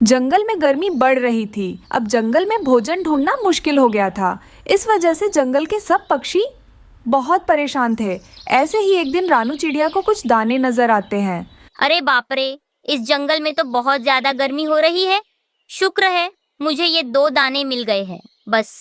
जंगल में गर्मी बढ़ रही थी। अब जंगल में भोजन ढूंढना मुश्किल हो गया था। इस वजह से जंगल के सब पक्षी बहुत परेशान थे। ऐसे ही एक दिन रानू चिड़िया को कुछ दाने नजर आते हैं। अरे बाप रे, इस जंगल में तो बहुत ज्यादा गर्मी हो रही है। शुक्र है मुझे ये 2 दाने मिल गए हैं। बस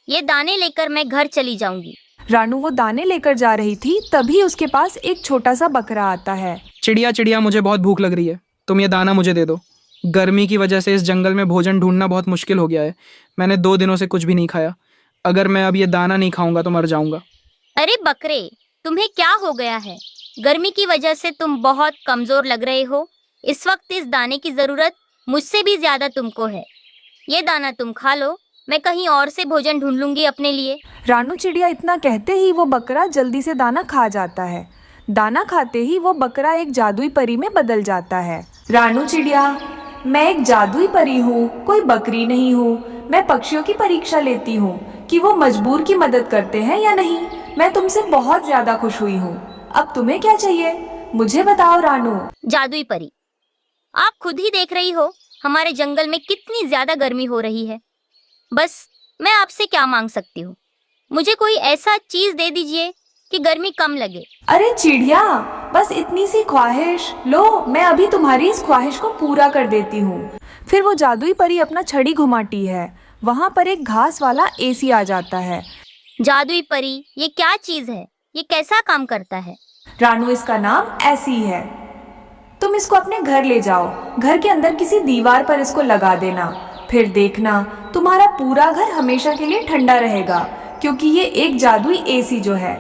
ये दाने लेकर मैं घर चली जाऊंगी। रानू वो दाने लेकर जा रही थी, तभी उसके पास एक छोटा सा बकरा आता है। चिड़िया चिड़िया, मुझे बहुत भूख लग रही है, तुम ये दाना मुझे दे दो। गर्मी की वजह से इस जंगल में भोजन ढूंढना बहुत मुश्किल हो गया है। मैंने 2 दिनों से कुछ भी नहीं खाया। अगर मैं अब ये दाना नहीं खाऊंगा तो मर जाऊंगा। अरे बकरे, तुम्हें क्या हो गया है? गर्मी की वजह से तुम बहुत कमजोर लग रहे हो। इस वक्त इस दाने की जरूरत मुझसे भी ज्यादा तुमको है। ये दाना तुम खा लो, मैं कहीं और से भोजन ढूंढ लूंगी अपने लिए। रानू चिड़िया इतना कहते ही वो बकरा जल्दी से दाना खा जाता है। दाना खाते ही वो बकरा एक जादुई परी में बदल जाता है। रानू चिड़िया, मैं एक जादुई परी हूँ, कोई बकरी नहीं हूँ। मैं पक्षियों की परीक्षा लेती हूँ कि वो मजबूर की मदद करते हैं या नहीं। मैं तुमसे बहुत ज्यादा खुश हुई हूँ। अब तुम्हें क्या चाहिए, मुझे बताओ रानू। जादुई परी, आप खुद ही देख रही हो हमारे जंगल में कितनी ज्यादा गर्मी हो रही है। बस मैं आपसे क्या मांग सकती हूँ? मुझे कोई ऐसा चीज दे दीजिए कि गर्मी कम लगे। अरे चिड़िया, बस इतनी सी ख्वाहिश लो, मैं अभी तुम्हारी इस ख्वाहिश को पूरा कर देती हूँ। फिर वो जादुई परी अपना छड़ी घुमाती है। वहाँ पर एक घास वाला एसी आ जाता है। जादुई परी, ये क्या चीज है? ये कैसा काम करता है? रानू, इसका नाम ऐसी है। तुम इसको अपने घर ले जाओ। घर के अंदर किसी दीवार पर इसको लगा देना। फिर देखना, तुम्हारा पूरा घर हमेशा के लिए ठंडा रहेगा, क्योंकि ये एक जादुई एसी जो है।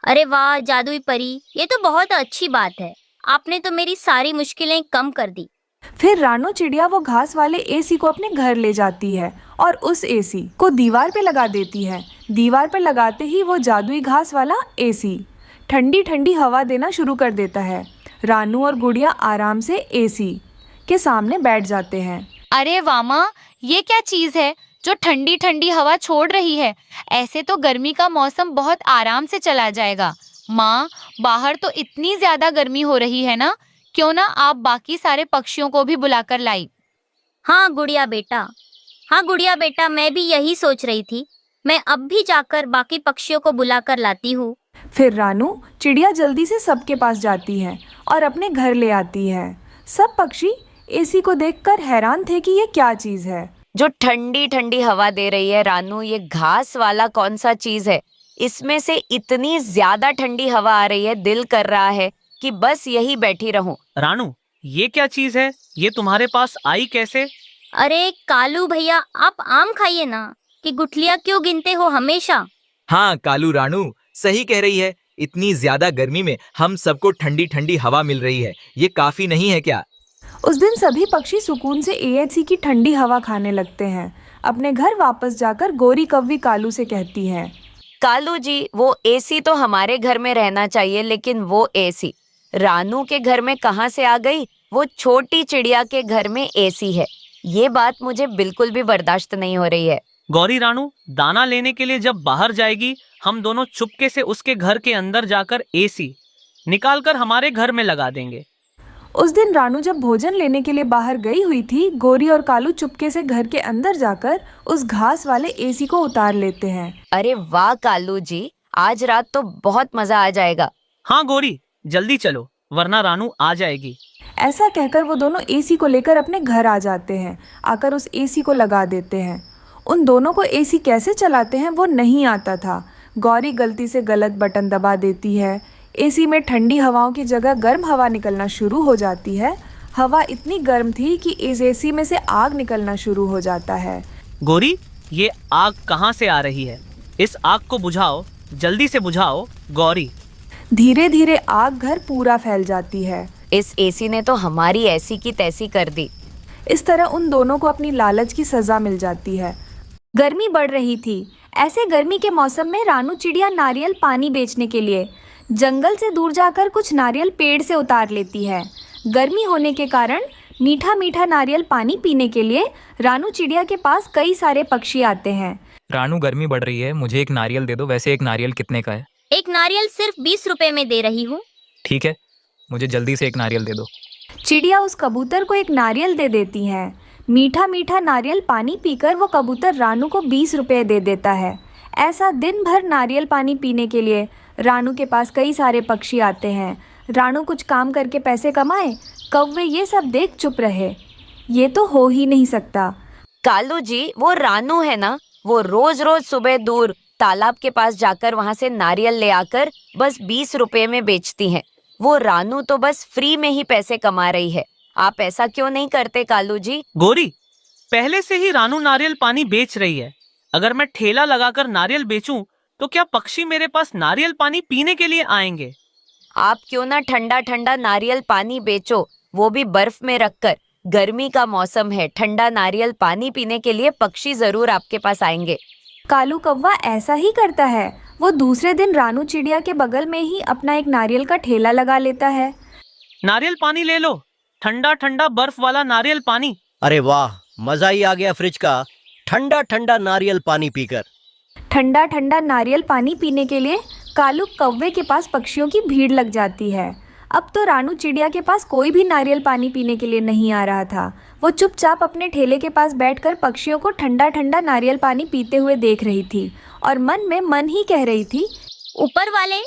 अरे वाह जादुई परी, ये तो बहुत अच्छी बात है। आपने तो मेरी सारी मुश्किलें कम कर दी। फिर रानू चिड़िया वो घास वाले एसी को अपने घर ले जाती है और उस एसी को दीवार पे लगा देती है। दीवार पर लगाते ही वो जादुई घास वाला एसी ठंडी ठंडी हवा देना शुरू कर देता है। रानू और गुड़िया आराम से एसी के सामने बैठ जाते हैं। अरे वामा, ये क्या चीज है जो ठंडी ठंडी हवा छोड़ रही है? ऐसे तो गर्मी का मौसम बहुत आराम से चला जाएगा। माँ, बाहर तो इतनी ज्यादा गर्मी हो रही है ना, क्यों ना आप बाकी सारे पक्षियों को भी बुलाकर लाई। हाँ गुड़िया बेटा, हाँ गुड़िया बेटा, मैं भी यही सोच रही थी। मैं अब भी जाकर बाकी पक्षियों को बुलाकर लाती हूँ। फिर रानू चिड़िया जल्दी से सबके पास जाती है और अपने घर ले आती है। सब पक्षी एसी को देखकर हैरान थे कि ये क्या चीज है जो ठंडी ठंडी हवा दे रही है। रानू, ये घास वाला कौन सा चीज है? इसमें से इतनी ज्यादा ठंडी हवा आ रही है, दिल कर रहा है कि बस यही बैठी रहूं। रानू, ये क्या चीज है? ये तुम्हारे पास आई कैसे? अरे कालू भैया, आप आम खाइए ना, कि गुठलियाँ क्यों गिनते हो हमेशा? हाँ कालू, रानू सही कह रही है। इतनी ज्यादा गर्मी में हम सबको ठंडी ठंडी हवा मिल रही है, ये काफी नहीं है क्या? उस दिन सभी पक्षी सुकून से एसी की ठंडी हवा खाने लगते हैं। अपने घर वापस जाकर गोरी कव्वी कालू से कहती है, कालू जी, वो एसी तो हमारे घर में रहना चाहिए, लेकिन वो एसी रानू के घर में कहाँ से आ गई? वो छोटी चिड़िया के घर में एसी है। ये बात मुझे बिल्कुल भी बर्दाश्त नहीं हो रही है। गौरी, रानू दाना लेने के लिए जब बाहर जाएगी, हम दोनों चुपके से उसके घर के अंदर जाकर एसी निकालकर हमारे घर में लगा देंगे। उस दिन रानू जब भोजन लेने के लिए बाहर गई हुई थी, गोरी और कालू चुपके से घर के अंदर जाकर उस घास वाले एसी को उतार लेते हैं। अरे वाह कालू जी, आज रात तो बहुत मजा आ जाएगा। हाँ गौरी, जल्दी चलो वरना रानू आ जाएगी। ऐसा कहकर वो दोनों एसी को लेकर अपने घर आ जाते हैं। आकर उस एसी को लगा देते हैं। उन दोनों को एसी कैसे चलाते हैं वो नहीं आता था। गौरी गलती से गलत बटन दबा देती है। एसी में ठंडी हवाओं की जगह गर्म हवा निकलना शुरू हो जाती है। हवा इतनी गर्म थी कि इस एसी में से आग निकलना शुरू हो जाता है। गौरी, ये आग कहाँ से आ रही है? इस आग को बुझाओ, जल्दी से बुझाओ गौरी। धीरे धीरे आग घर पूरा फैल जाती है। इस एसी ने तो हमारी ऐसी की तैसी कर दी। इस तरह उन दोनों को अपनी लालच की सजा मिल जाती है। गर्मी बढ़ रही थी। ऐसे गर्मी के मौसम में रानू चिड़िया नारियल पानी बेचने के लिए जंगल से दूर जाकर कुछ नारियल पेड़ से उतार लेती है। गर्मी होने के कारण मीठा मीठा नारियल पानी पीने के लिए रानू चिड़िया के पास कई सारे पक्षी आते हैं। रानू, गर्मी बढ़ रही है, मुझे एक नारियल दे दो। वैसे एक नारियल कितने का है? एक नारियल सिर्फ 20 रुपए में दे रही हूँ। ठीक है, मुझे जल्दी से एक नारियल दे दो। चिड़िया उस कबूतर को एक नारियल दे देती हैं। मीठा मीठा नारियल पानी पीकर वो कबूतर रानू को 20 रुपए दे देता है। ऐसा दिन भर नारियल पानी पीने के लिए रानू के पास कई सारे पक्षी आते हैं। रानू कुछ काम करके पैसे कमाए, कौवे ये सब देख चुप रहे। ये तो हो ही नहीं सकता। कालू जी, वो रानू है ना, वो रोज रोज सुबह दूर तालाब के पास जाकर वहां से नारियल ले आकर बस 20 रुपए में बेचती हैं। वो रानू तो बस फ्री में ही पैसे कमा रही है। आप ऐसा क्यों नहीं करते कालू जी? गौरी, पहले से ही रानू नारियल पानी बेच रही है। अगर मैं ठेला लगाकर नारियल बेचूं तो क्या पक्षी मेरे पास नारियल पानी पीने के लिए आएंगे? आप क्यों ना ठंडा ठंडा नारियल पानी बेचो, वो भी बर्फ में रखकर। गर्मी का मौसम है, ठंडा नारियल पानी पीने के लिए पक्षी जरूर आपके पास आएंगे। कालू कौवा ऐसा ही करता है। वो दूसरे दिन रानू चिड़िया के बगल में ही अपना एक नारियल का ठेला लगा लेता है। नारियल पानी ले लो, ठंडा ठंडा बर्फ वाला नारियल पानी। अरे वाह, मजा ही आ गया फ्रिज का ठंडा ठंडा नारियल पानी पीकर। ठंडा ठंडा नारियल पानी पीने के लिए कालू कौवे के पास पक्षियों की भीड़ लग जाती है। अब तो रानू चिड़िया के पास कोई भी नारियल पानी पीने के लिए नहीं आ रहा था। वो चुपचाप अपने ठेले के पास बैठकर पक्षियों को ठंडा ठंडा नारियल पानी पीते हुए देख रही थी और मन में मन ही कह रही थी, ऊपर वाले,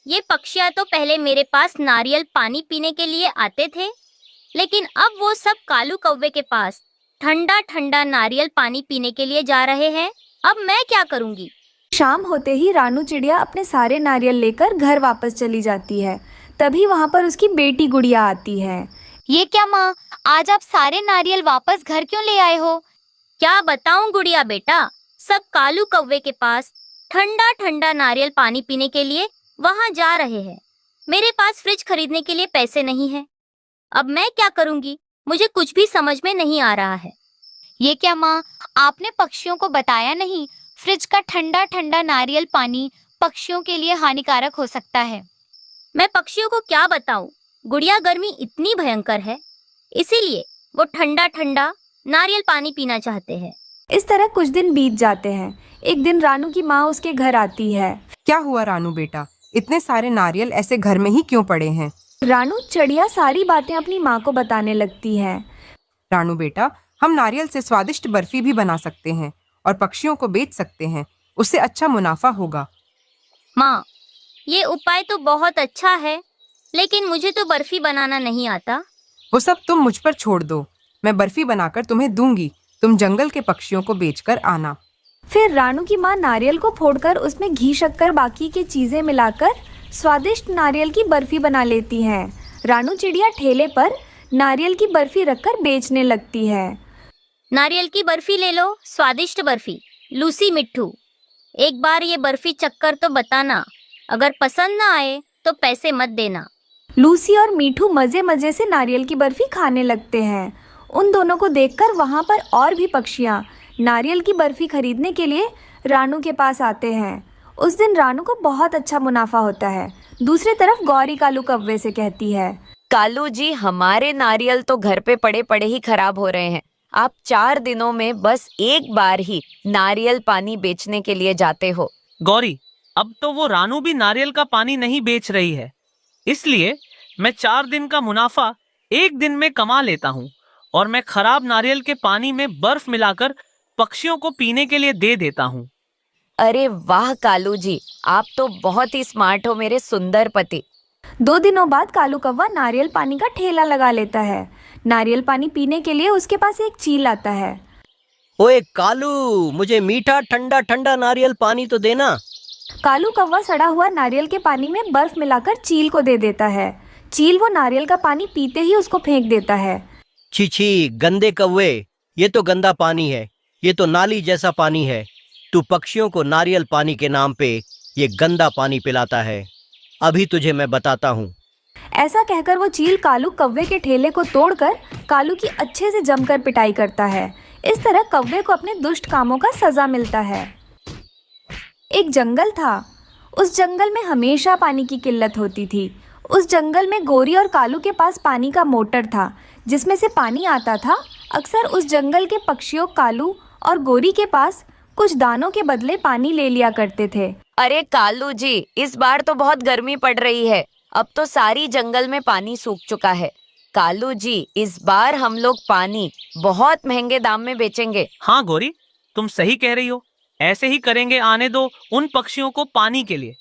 ये पक्षियाँ तो पहले मेरे पास नारियल पानी पीने के लिए आते थे, लेकिन अब वो सब कालू कौवे के पास ठंडा ठंडा नारियल पानी पीने के लिए जा रहे हैं। अब मैं क्या करूँगी? शाम होते ही रानू चिड़िया अपने सारे नारियल लेकर घर वापस चली जाती है। तभी वहाँ पर उसकी बेटी गुड़िया आती है। ये क्या माँ, आज आप सारे नारियल वापस घर क्यों ले आए हो? क्या बताऊं गुड़िया बेटा, सब कालू कौवे के पास ठंडा ठंडा नारियल पानी पीने के लिए वहाँ जा रहे हैं। मेरे पास फ्रिज खरीदने के लिए पैसे नहीं है। अब मैं क्या करूँगी? मुझे कुछ भी समझ में नहीं आ रहा है। ये क्या माँ, आपने पक्षियों को बताया नहीं? फ्रिज का ठंडा ठंडा नारियल पानी पक्षियों के लिए हानिकारक हो सकता है। मैं पक्षियों को क्या बताऊं? गुड़िया, गर्मी इतनी भयंकर है, इसीलिए वो ठंडा ठंडा नारियल पानी पीना चाहते हैं। इस तरह कुछ दिन बीत जाते हैं। एक दिन रानू की माँ उसके घर आती है। क्या हुआ रानू बेटा, इतने सारे नारियल ऐसे घर में ही क्यों पड़े हैं? रानू चिड़िया सारी बातें अपनी माँ को बताने लगती है। रानू बेटा, हम नारियल से स्वादिष्ट बर्फी भी बना सकते हैं और पक्षियों को बेच सकते हैं, उससे अच्छा मुनाफा होगा। माँ, ये उपाय तो बहुत अच्छा है, लेकिन मुझे तो बर्फी बनाना नहीं आता। वो सब तुम मुझ पर छोड़ दो, मैं बर्फी बनाकर तुम्हें दूंगी, तुम जंगल के पक्षियों को बेचकर आना। फिर रानू की माँ नारियल को फोड़कर उसमें घी, शक्कर, बाकी की चीजें मिलाकर स्वादिष्ट नारियल की बर्फी बना लेती हैं। रानू चिड़िया ठेले पर नारियल की बर्फी रखकर बेचने लगती है। नारियल की बर्फी ले लो, स्वादिष्ट बर्फी। लूसी मिट्ठू, एक बार ये बर्फी चक्कर तो बताना, अगर पसंद ना आए तो पैसे मत देना। लूसी और मीठू मजे मजे से नारियल की बर्फी खाने लगते हैं। उन दोनों को देखकर वहाँ पर और भी पक्षियाँ नारियल की बर्फी खरीदने के लिए रानू के पास आते हैं। उस दिन रानू को बहुत अच्छा मुनाफा होता है। दूसरी तरफ गौरी कालू कौवे से कहती है, कालू जी, हमारे नारियल तो घर पे पड़े पड़े ही खराब हो रहे हैं। आप 4 दिनों में बस एक बार ही नारियल पानी बेचने के लिए जाते हो। गौरी, अब तो वो रानू भी नारियल का पानी नहीं बेच रही है, इसलिए मैं 4 दिन का मुनाफा एक दिन में कमा लेता हूँ और मैं खराब नारियल के पानी में बर्फ मिलाकर पक्षियों को पीने के लिए दे देता हूँ। अरे वाह कालू जी, आप तो बहुत ही स्मार्ट हो मेरे सुंदर पति। 2 दिनों बाद कालू कौवा नारियल पानी का ठेला लगा लेता है। नारियल पानी पीने के लिए उसके पास एक चील आता है। ओए कालू, मुझे मीठा ठंडा ठंडा नारियल पानी तो देना। कालू कौवा सड़ा हुआ नारियल के पानी में बर्फ मिलाकर चील को दे देता है। चील वो नारियल का पानी पीते ही उसको फेंक देता है। छी छी, गंदे कौवे, ये तो गंदा पानी है, ये तो नाली जैसा पानी है। तू पक्षियों को नारियल पानी के नाम पे ये गंदा पानी पिलाता है, अभी तुझे मैं बताता हूँ। ऐसा कहकर वो चील कालू कौवे के ठेले को तोड़कर कालू की अच्छे से जमकर पिटाई करता है। इस तरह कौवे को अपने दुष्ट कामों का सजा मिलता है। एक जंगल था। उस जंगल में हमेशा पानी की किल्लत होती थी। उस जंगल में गोरी और कालू के पास पानी का मोटर था जिसमें से पानी आता था। अक्सर उस जंगल के पक्षियों कालू और गोरी के पास कुछ दानों के बदले पानी ले लिया करते थे। अरे कालू जी, इस बार तो बहुत गर्मी पड़ रही है, अब तो सारी जंगल में पानी सूख चुका है। कालू जी, इस बार हम लोग पानी बहुत महंगे दाम में बेचेंगे। हाँ गौरी, तुम सही कह रही हो। ऐसे ही करेंगे, आने दो उन पक्षियों को पानी के लिए।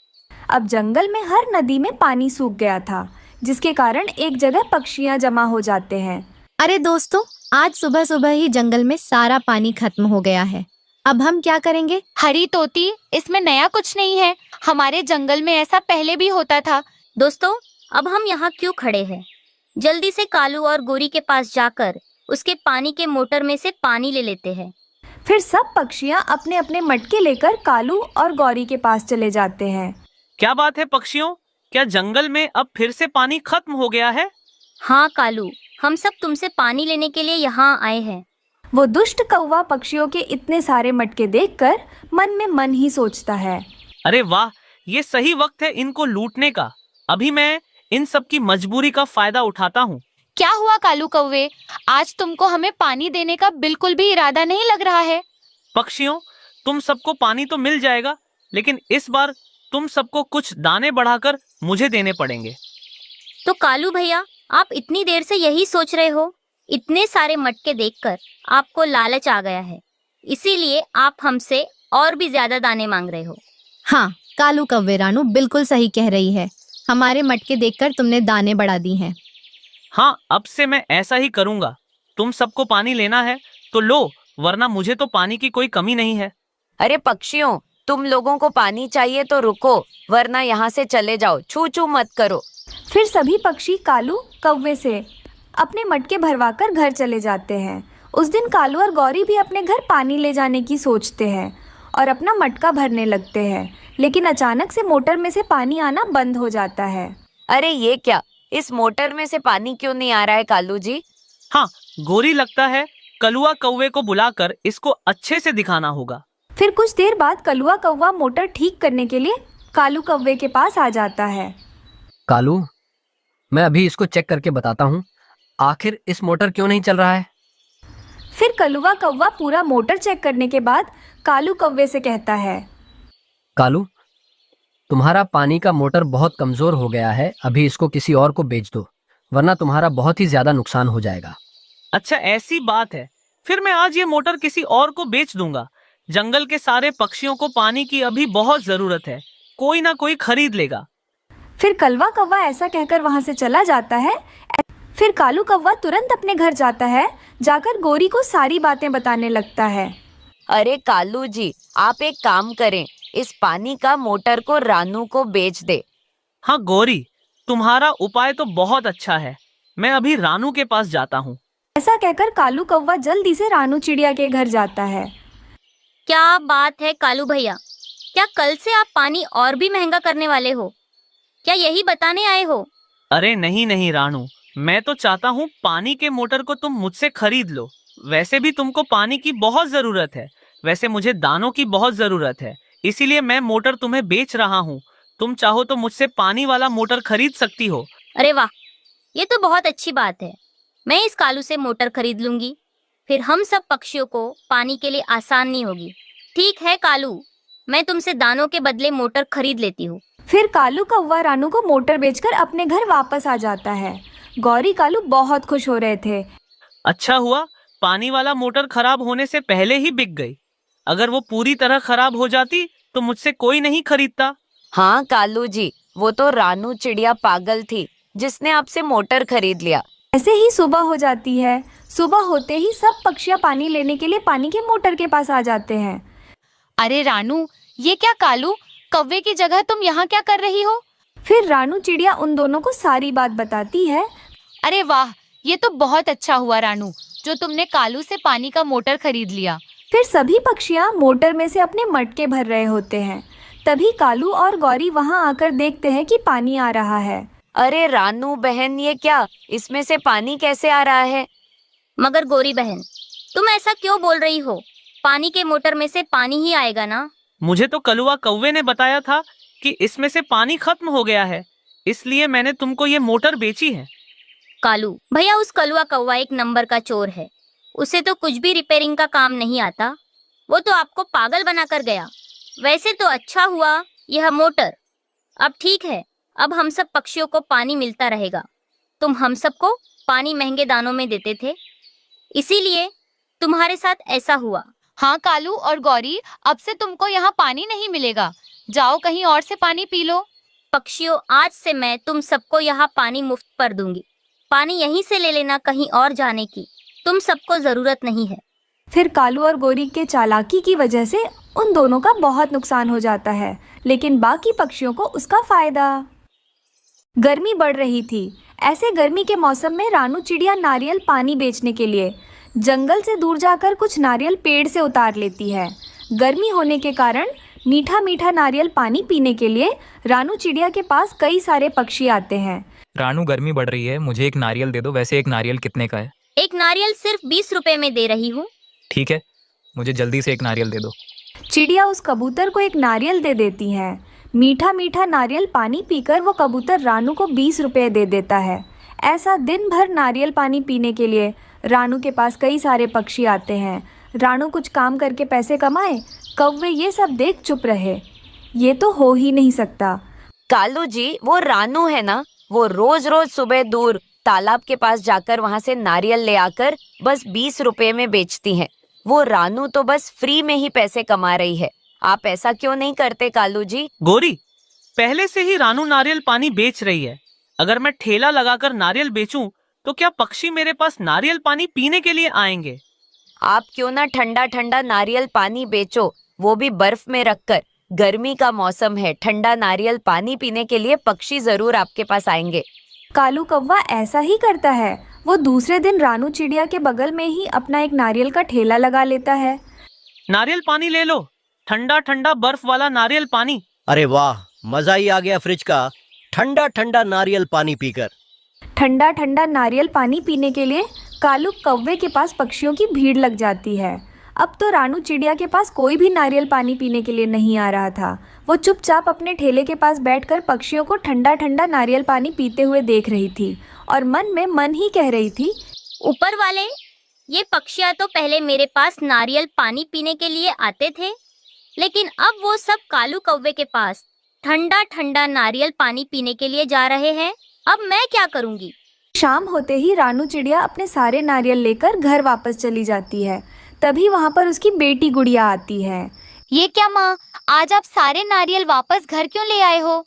अब जंगल में हर नदी में पानी सूख गया था, जिसके कारण एक जगह पक्षियां जमा हो जाते हैं। अरे दोस्तों, आज सुबह सुबह ही जंगल में सारा पानी खत्म हो गया है। अब हम क्या करेंगे? हरी तोती, इसमें नया कुछ नहीं है। हमारे जंगल में ऐसा पहले भी होता था। दोस्तों, अब हम यहाँ क्यों खड़े हैं? जल्दी से कालू और गोरी के पास जाकर उसके पानी के मोटर में से पानी ले लेते हैं। फिर सब पक्षियां अपने अपने मटके लेकर कालू और गौरी के पास चले जाते हैं। क्या बात है पक्षियों, क्या जंगल में अब फिर से पानी खत्म हो गया है? हाँ कालू, हम सब तुमसे पानी लेने के लिए यहाँ आए हैं। वो दुष्ट कौवा पक्षियों के इतने सारे मटके देखकर मन में मन ही सोचता है। अरे वाह, ये सही वक्त है इनको लूटने का। अभी मैं इन सब की मजबूरी का फायदा उठाता हूँ। क्या हुआ कालू कौवे, आज तुमको हमें पानी देने का बिल्कुल भी इरादा नहीं लग रहा है। पक्षियों, तुम सबको पानी तो मिल जाएगा, लेकिन इस बार तुम सबको कुछ दाने बढ़ाकर मुझे देने पड़ेंगे। तो कालू भैया, आप इतनी देर से यही सोच रहे हो? इतने सारे मटके देखकर आपको लालच आ गया है, इसीलिए आप हमसे और भी ज्यादा दाने मांग रहे हो। हाँ, कालू कव्वे रानू बिल्कुल सही कह रही है। हमारे मटके देखकर तुमने दाने बढ़ा दी हैं। हाँ, अब से मैं ऐसा ही करूँगा। तुम सबको पानी लेना है तो लो, वरना मुझे तो पानी की कोई कमी नहीं है। अरे पक्षियों, तुम लोगों को पानी चाहिए तो रुको, वरना यहाँ से चले जाओ, छू छू मत करो। फिर सभी पक्षी कालू कौवे से अपने मटके भरवाकर घर चले जाते हैं। उस दिन कालू और गौरी भी अपने घर पानी ले जाने की सोचते हैं और अपना मटका भरने लगते हैं, लेकिन अचानक से मोटर में से पानी आना बंद हो जाता है। अरे ये क्या, इस मोटर में से पानी क्यों नहीं आ रहा है कालू जी? हाँ गौरी, लगता है कलुआ कौवे को बुलाकर इसको अच्छे से दिखाना होगा। फिर कुछ देर बाद कलुआ कौवा मोटर ठीक करने के लिए कालू कौवे के पास आ जाता है। कालू, मैं अभी इसको चेक करके बताता हूँ, आखिर इस मोटर क्यों नहीं चल रहा है। फिर कलुआ कौवा पूरा मोटर चेक करने के बाद कालू कौवे से कहता है, कालू, तुम्हारा पानी का मोटर बहुत कमजोर हो गया है, अभी इसको किसी और को बेच दो, वरना तुम्हारा बहुत ही ज्यादा नुकसान हो जाएगा। अच्छा ऐसी बात है, फिर मैं आज ये मोटर किसी और को बेच दूंगा। जंगल के सारे पक्षियों को पानी की अभी बहुत जरूरत है, कोई ना कोई खरीद लेगा। फिर कलवा कौवा ऐसा कहकर वहां से चला जाता है। फिर कालू कौवा तुरंत अपने घर जाता है, जाकर गौरी को सारी बातें बताने लगता है। अरे कालू जी, आप एक काम करें, इस पानी का मोटर को रानू को बेच दे। हाँ गौरी, तुम्हारा उपाय तो बहुत अच्छा है, मैं अभी रानू के पास जाता हूँ। ऐसा कहकर कालू कौवा जल्दी से रानू चिड़िया के घर जाता है। क्या बात है कालू भैया, क्या कल से आप पानी और भी महंगा करने वाले हो? क्या यही बताने आए हो? अरे नहीं नहीं रानू, मैं तो चाहता हूँ पानी के मोटर को तुम मुझसे खरीद लो। वैसे भी तुमको पानी की बहुत जरूरत है, वैसे मुझे दानों की बहुत जरूरत है, इसीलिए मैं मोटर तुम्हें बेच रहा हूँ। तुम चाहो तो मुझसे पानी वाला मोटर खरीद सकती हो। अरे वाह, ये तो बहुत अच्छी बात है। मैं इस कालू से मोटर खरीद लूंगी, फिर हम सब पक्षियों को पानी के लिए आसानी होगी। ठीक है कालू, मैं तुमसे दानों के बदले मोटर खरीद लेती हूँ। फिर कालू कौवा रानू को मोटर बेचकर अपने घर वापस आ जाता है। गौरी कालू बहुत खुश हो रहे थे। अच्छा हुआ, पानी वाला मोटर खराब होने से पहले ही बिक गई। अगर वो पूरी तरह खराब हो जाती तो मुझसे कोई नहीं खरीदता। हाँ कालू जी, वो तो रानू चिड़िया पागल थी जिसने आपसे मोटर खरीद लिया। ऐसे ही सुबह हो जाती है। सुबह होते ही सब पक्षियां पानी लेने के लिए पानी के मोटर के पास आ जाते हैं। अरे रानू, ये क्या कालू कौवे की जगह तुम यहाँ क्या कर रही हो? फिर रानू चिड़िया उन दोनों को सारी बात बताती है। अरे वाह, ये तो बहुत अच्छा हुआ रानू, जो तुमने कालू से पानी का मोटर खरीद लिया। फिर सभी पक्षियां मोटर में से अपने मटके भर रहे होते हैं। तभी कालू और गौरी वहां आकर देखते हैं कि पानी आ रहा है। अरे रानू बहन, ये क्या, इसमें से पानी कैसे आ रहा है? मगर गौरी बहन, तुम ऐसा क्यों बोल रही हो? पानी के मोटर में से पानी ही आएगा ना? मुझे तो कलुआ कौवे ने बताया था कि इसमें से पानी खत्म हो गया है, इसलिए मैंने तुमको ये मोटर बेची है। कालू भैया, उस कलुआ कौवा एक नंबर का चोर है। उसे तो कुछ भी रिपेयरिंग का काम नहीं आता, वो तो आपको पागल बनाकर गया। वैसे तो अच्छा हुआ यह मोटर। अब ठीक है, अब हम सब पक्षियों को पानी मिलता रहेगा। तुम हम सबको पानी महंगे दानों में देते थे, इसीलिए तुम्हारे साथ ऐसा हुआ। हाँ कालू और गौरी, अब से तुमको यहाँ पानी नहीं मिलेगा। जाओ कहीं और से पानी पी लो। पक्षियों, आज से मैं तुम सबको यहाँ पानी मुफ्त पर दूंगी। पानी यहीं से ले लेना, कहीं और जाने की तुम सबको जरूरत नहीं है। फिर कालू और गौरी के चालाकी की वजह से उन दोनों का बहुत नुकसान हो जाता है, लेकिन बाकी पक्षियों को उसका फायदा। गर्मी बढ़ रही थी। ऐसे गर्मी के मौसम में रानू चिड़िया नारियल पानी बेचने के लिए जंगल से दूर जाकर कुछ नारियल पेड़ से उतार लेती है। गर्मी होने के कारण मीठा मीठा नारियल पानी पीने के लिए रानू चिड़िया के पास कई सारे पक्षी आते हैं। रानू, गर्मी बढ़ रही है, मुझे एक नारियल दे दो। वैसे एक नारियल कितने का है? एक नारियल सिर्फ 20 रुपए में दे रही हूँ। ठीक है, मुझे जल्दी से एक नारियल दे दो। चिड़िया उस कबूतर को एक नारियल दे देती है। मीठा मीठा नारियल पानी पीकर वो कबूतर रानू को 20 रुपए दे देता है। ऐसा दिन भर नारियल पानी पीने के लिए रानू के पास कई सारे पक्षी आते हैं। रानू कुछ काम करके पैसे कमाए, कौवे ये सब देख चुप रहे। ये तो हो ही नहीं सकता। कालू जी, वो रानू है ना, वो रोज रोज सुबह दूर तालाब के पास जाकर वहाँ से नारियल ले आकर बस 20 रुपए में बेचती हैं। वो रानू तो बस फ्री में ही पैसे कमा रही है। आप ऐसा क्यों नहीं करते कालू जी? गौरी, पहले से ही रानू नारियल पानी बेच रही है। अगर मैं ठेला लगाकर नारियल बेचूं तो क्या पक्षी मेरे पास नारियल पानी पीने के लिए आएंगे? आप क्यों ना ठंडा ठंडा नारियल पानी बेचो, वो भी बर्फ में रखकर। गर्मी का मौसम है, ठंडा नारियल पानी पीने के लिए पक्षी जरूर आपके पास आएंगे। कालू कौवा ऐसा ही करता है। वो दूसरे दिन रानू चिड़िया के बगल में ही अपना एक नारियल का ठेला लगा लेता है। नारियल पानी ले लो, ठंडा ठंडा बर्फ वाला नारियल पानी। अरे वाह, मजा ही आ गया फ्रिज का ठंडा ठंडा नारियल पानी पीकर। ठंडा ठंडा नारियल पानी पीने के लिए कालू कौवे के पास पक्षियों की भीड़ लग जाती है। अब तो रानू चिड़िया के पास कोई भी नारियल पानी पीने के लिए नहीं आ रहा था। वो चुपचाप अपने ठेले के पास बैठकर पक्षियों को ठंडा ठंडा नारियल पानी पीते हुए देख रही थी और मन में मन ही कह रही थी, ऊपर वाले, ये पक्षियाँ तो पहले मेरे पास नारियल पानी पीने के लिए आते थे, लेकिन अब वो सब कालू कौवे के पास ठंडा ठंडा नारियल पानी पीने के लिए जा रहे हैं। अब मैं क्या करूँगी? शाम होते ही रानू चिड़िया अपने सारे नारियल लेकर घर वापस चली जाती है। तभी वहाँ पर उसकी बेटी गुड़िया आती है। ये क्या माँ, आज आप सारे नारियल वापस घर क्यों ले आए हो?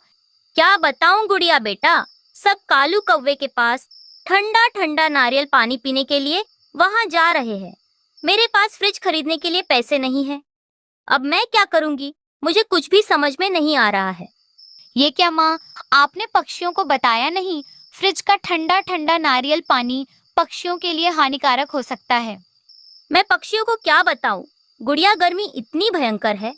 क्या बताऊं गुड़िया बेटा, सब कालू कौवे के पास ठंडा ठंडा नारियल पानी पीने के लिए वहाँ जा रहे हैं। मेरे पास फ्रिज खरीदने के लिए पैसे नहीं है। अब मैं क्या करूँगी? मुझे कुछ भी समझ में नहीं आ रहा है। ये क्या माँ, आपने पक्षियों को बताया नहीं? फ्रिज का ठंडा ठंडा नारियल पानी पक्षियों के लिए हानिकारक हो सकता है। मैं पक्षियों को क्या बताऊं? गुड़िया, गर्मी इतनी भयंकर है,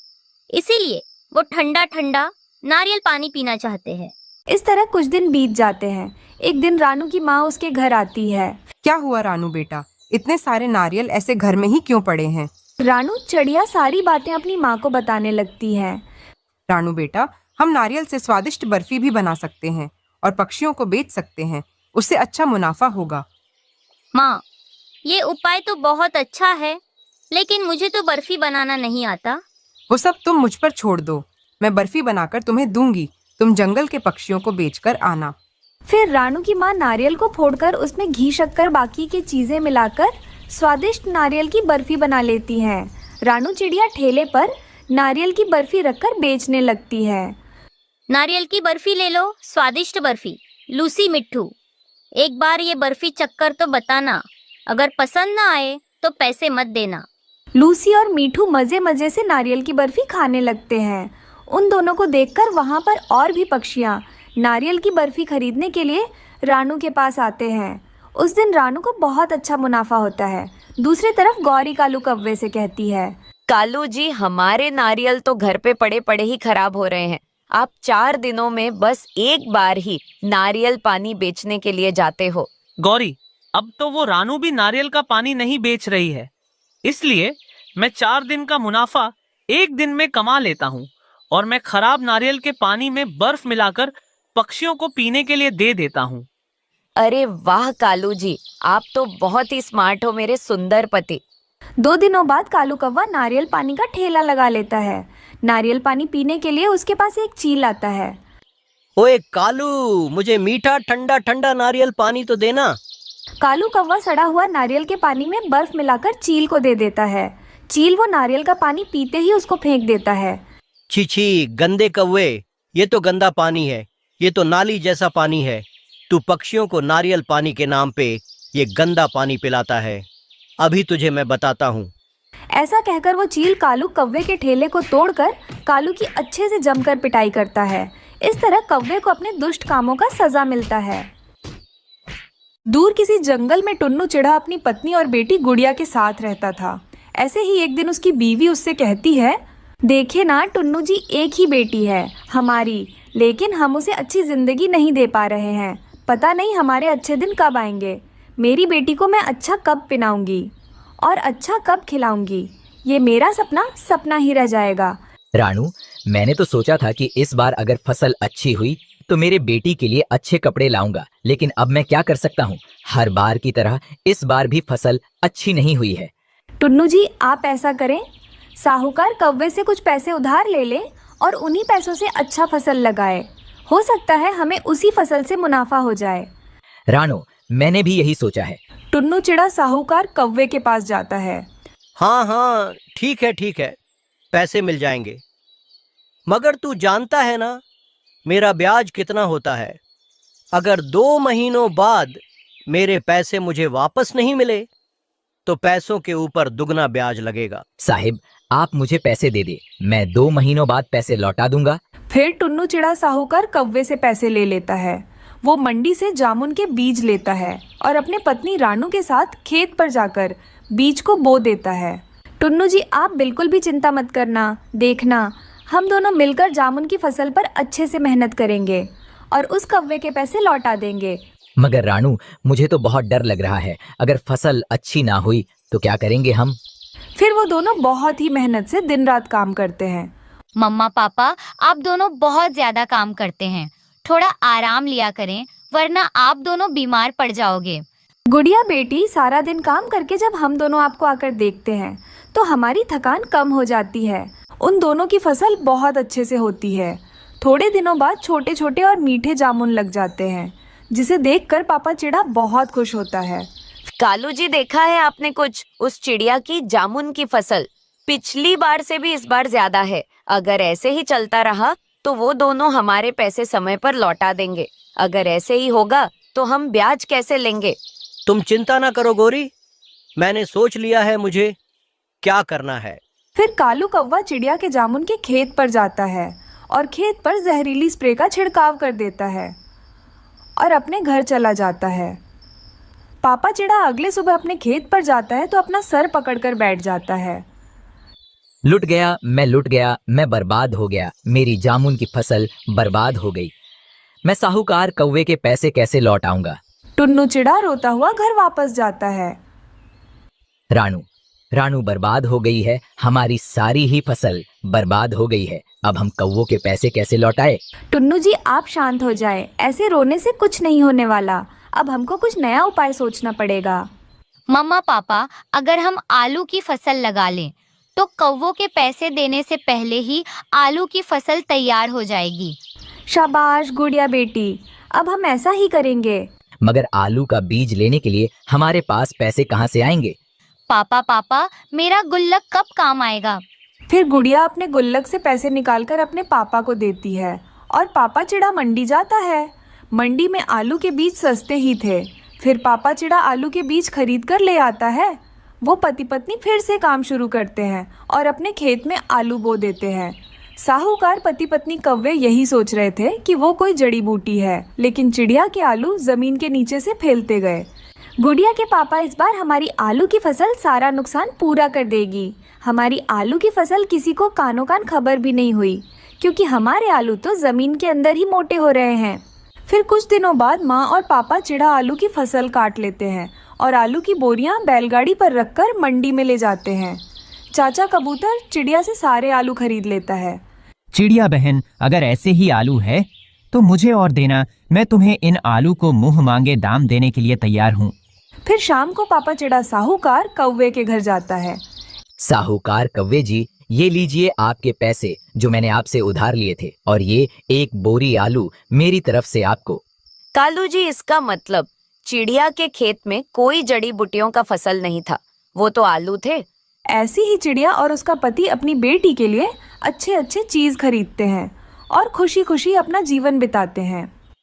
इसीलिए वो ठंडा ठंडा नारियल पानी पीना चाहते हैं। इस तरह कुछ दिन बीत जाते हैं। एक दिन रानू की माँ उसके घर आती है। क्या हुआ रानू बेटा, इतने सारे नारियल ऐसे घर में ही क्यों पड़े हैं? रानू चिड़िया सारी बातें अपनी माँ को बताने लगती है। रानू बेटा, हम नारियल से स्वादिष्ट बर्फी भी बना सकते हैं और पक्षियों को बेच सकते हैं। उससे अच्छा मुनाफा होगा। माँ, ये उपाय तो बहुत अच्छा है, लेकिन मुझे तो बर्फी बनाना नहीं आता। वो सब तुम मुझ पर छोड़ दो, मैं बर्फी बनाकर तुम्हें दूंगी। तुम जंगल के पक्षियों को बेचकर आना। फिर रानू की माँ नारियल को फोड़कर उसमें घी, शक्कर, बाकी की चीजें मिलाकर स्वादिष्ट नारियल की बर्फी बना लेती हैं। रानू चिड़िया ठेले पर नारियल की बर्फी रखकर बेचने लगती है। नारियल की बर्फी ले लो, स्वादिष्ट बर्फी। लूसी मिट्ठू, एक बार ये बर्फी चक्कर तो बताना। अगर पसंद ना आए तो पैसे मत देना। लूसी और मीठू मजे मजे से नारियल की बर्फी खाने लगते हैं। उन दोनों को देखकर वहाँ पर और भी पक्षियाँ नारियल की बर्फी खरीदने के लिए रानू के पास आते हैं। उस दिन रानू को बहुत अच्छा मुनाफा होता है। दूसरी तरफ गौरी कालू कौवे से कहती है, कालू जी, हमारे नारियल तो घर पे पड़े पड़े ही खराब हो रहे हैं। आप 4 दिनों में बस एक बार ही नारियल पानी बेचने के लिए जाते हो। गौरी, अब तो वो रानू भी नारियल का पानी नहीं बेच रही है, इसलिए मैं 4 दिन का मुनाफा एक दिन में कमा लेता हूँ और मैं खराब नारियल के पानी में बर्फ मिलाकर पक्षियों को पीने के लिए दे देता हूँ। अरे वाह कालू जी, आप तो बहुत ही स्मार्ट हो मेरे सुंदर पति। 2 दिनों बाद कालू कौवा नारियल पानी का ठेला लगा लेता है। नारियल पानी पीने के लिए उसके पास एक चील आता है। ओए कालू, मुझे मीठा ठंडा ठंडा नारियल पानी तो देना। कालू कौवा सड़ा हुआ नारियल के पानी में बर्फ मिलाकर चील को दे देता है। चील वो नारियल का पानी पीते ही उसको फेंक देता है। छी छी, गंदे कौवे, ये तो गंदा पानी है, ये तो नाली जैसा पानी है। तू पक्षियों को नारियल पानी के नाम पे ये गंदा पानी पिलाता है। अभी तुझे मैं बताता हूँ। ऐसा कहकर वो चील कालू कौवे के ठेले को तोड़कर कालू की अच्छे से जमकर पिटाई करता है। इस तरह कौवे को अपने दुष्ट कामों का सजा मिलता है। दूर किसी जंगल में टुन्नू चिढ़ा अपनी पत्नी और बेटी गुड़िया के साथ रहता था। ऐसे ही एक दिन उसकी बीवी उससे कहती है, देखे ना टुन्नू जी, एक ही बेटी है हमारी, लेकिन हम उसे अच्छी जिंदगी नहीं दे पा रहे हैं। पता नहीं हमारे अच्छे दिन कब आएंगे। मेरी बेटी को मैं अच्छा कब पिलाऊंगी और अच्छा कब खिलाऊंगी। ये मेरा सपना सपना ही रह जाएगा। रानू, मैंने तो सोचा था कि इस बार अगर फसल अच्छी हुई तो मेरे बेटी के लिए अच्छे कपड़े लाऊंगा, लेकिन अब मैं क्या कर सकता हूँ। हर बार की तरह इस बार भी फसल अच्छी नहीं हुई है। टुन्नू जी, आप ऐसा करें, साहूकार कौवे से कुछ पैसे उधार ले लें और उन्हीं पैसों से अच्छा फसल लगाए। हो सकता है हमें उसी फसल से मुनाफा हो जाए। रानू, मैंने भी यही सोचा है। टुन्नू चिड़ा साहूकार कौवे के पास जाता है। हाँ हाँ, ठीक है, पैसे मिल जाएंगे, मगर तू जानता है ना मेरा ब्याज कितना होता है। अगर 2 महीनों बाद मेरे पैसे मुझे वापस नहीं मिले तो पैसों के ऊपर दुगना ब्याज लगेगा। साहिब, आप मुझे पैसे दे दे, मैं 2 महीनों बाद पैसे लौटा दूंगा। फिर टुन्नू चिड़ा साहूकार कौवे से पैसे ले लेता है। वो मंडी से जामुन के बीज लेता है और अपने पत्नी रानू के साथ खेत पर जाकर बीज को बो देता है। टुन्नू जी, आप बिल्कुल भी चिंता मत करना। देखना, हम दोनों मिलकर जामुन की फसल पर अच्छे से मेहनत करेंगे और उस कौवे के पैसे लौटा देंगे। मगर रानू, मुझे तो बहुत डर लग रहा है। अगर फसल अच्छी ना हुई तो क्या करेंगे हम? फिर वो दोनों बहुत ही मेहनत से दिन रात काम करते हैं। मम्मा पापा, आप दोनों बहुत ज्यादा काम करते हैं, थोड़ा आराम लिया करें, वरना आप दोनों बीमार पड़ जाओगे। गुड़िया बेटी, सारा दिन काम करके जब हम दोनों आपको आकर देखते हैं तो हमारी थकान कम हो जाती है। उन दोनों की फसल बहुत अच्छे से होती है। थोड़े दिनों बाद छोटे छोटे और मीठे जामुन लग जाते हैं, जिसे देखकर पापा चिड़ा बहुत खुश होता है। कालू जी, देखा है आपने कुछ? उस चिड़िया की जामुन की फसल पिछली बार से भी इस बार ज्यादा है। अगर ऐसे ही चलता रहा तो वो दोनों हमारे पैसे समय पर लौटा देंगे। अगर ऐसे ही होगा तो हम ब्याज कैसे लेंगे? तुम चिंता ना करो गोरी, मैंने सोच लिया है मुझे क्या करना है। फिर कालू कौवा चिड़िया के जामुन के खेत पर जाता है और खेत पर जहरीली स्प्रे का छिड़काव कर देता है और अपने घर चला जाता है। पापा चिड़ा अगले सुबह अपने खेत पर जाता है तो अपना सर पकड़कर बैठ जाता है। लुट गया, मैं लुट गया, मैं बर्बाद हो गया, मेरी जामुन की फसल बर्बाद हो गई। मैं साहूकार कौवे के पैसे कैसे लौट आऊंगा? टुन्नू चिड़ा रोता हुआ घर वापस जाता है। रानू बर्बाद हो गई है, हमारी सारी ही फसल बर्बाद हो गई है। अब हम कौवों के पैसे कैसे लौटाए? टुन्नू जी, आप शांत हो जाए, ऐसे रोने से कुछ नहीं होने वाला। अब हमको कुछ नया उपाय सोचना पड़ेगा। मम्मा पापा, अगर हम आलू की फसल लगा लें तो कौवों के पैसे देने से पहले ही आलू की फसल तैयार हो जाएगी। शाबाश गुड़िया बेटी, अब हम ऐसा ही करेंगे। मगर आलू का बीज लेने के लिए हमारे पास पैसे कहाँ से आएंगे? पापा, मेरा गुल्लक कब काम आएगा? फिर गुड़िया अपने गुल्लक से पैसे निकालकर अपने पापा को देती है और पापा चिड़ा मंडी जाता है। मंडी में आलू के बीज सस्ते ही थे। फिर पापा चिड़ा आलू के बीज खरीद कर ले आता है। वो पति पत्नी फिर से काम शुरू करते हैं और अपने खेत में आलू बो देते हैं। साहूकार पति पत्नी कौवे यही सोच रहे थे कि वो कोई जड़ी बूटी है, लेकिन चिड़िया के आलू जमीन के नीचे से फैलते गए। गुड़िया के पापा इस बार हमारी आलू की फसल सारा नुकसान पूरा कर देगी। हमारी आलू की फसल किसी को कानो कान खबर भी नहीं हुई, क्योंकि हमारे आलू तो जमीन के अंदर ही मोटे हो रहे हैं। फिर कुछ दिनों बाद माँ और पापा चिड़ा आलू की फसल काट लेते हैं और आलू की बोरियां बैलगाड़ी पर रखकर मंडी में ले जाते हैं। चाचा कबूतर चिड़िया से सारे आलू खरीद लेता है। चिड़िया बहन, अगर ऐसे ही आलू है तो मुझे और देना, मैं तुम्हें इन आलू को मुंह मांगे दाम देने के लिए तैयार हूँ। फिर शाम को पापा चिड़ा साहूकार कौवे के घर जाता है। साहूकार कौवे जी, ये लीजिए आपके पैसे जो मैंने आपसे उधार लिए थे, और ये 1 बोरी आलू मेरी तरफ से आपको। कालू जी, इसका मतलब चिड़िया के खेत में कोई जड़ी बूटियों का फसल नहीं था, वो तो आलू थे। ऐसी ही चिड़िया और उसका पति अपनी बेटी के लिए अच्छे अच्छे चीज खरीदते हैं और खुशी खुशी अपना जीवन बिताते हैं।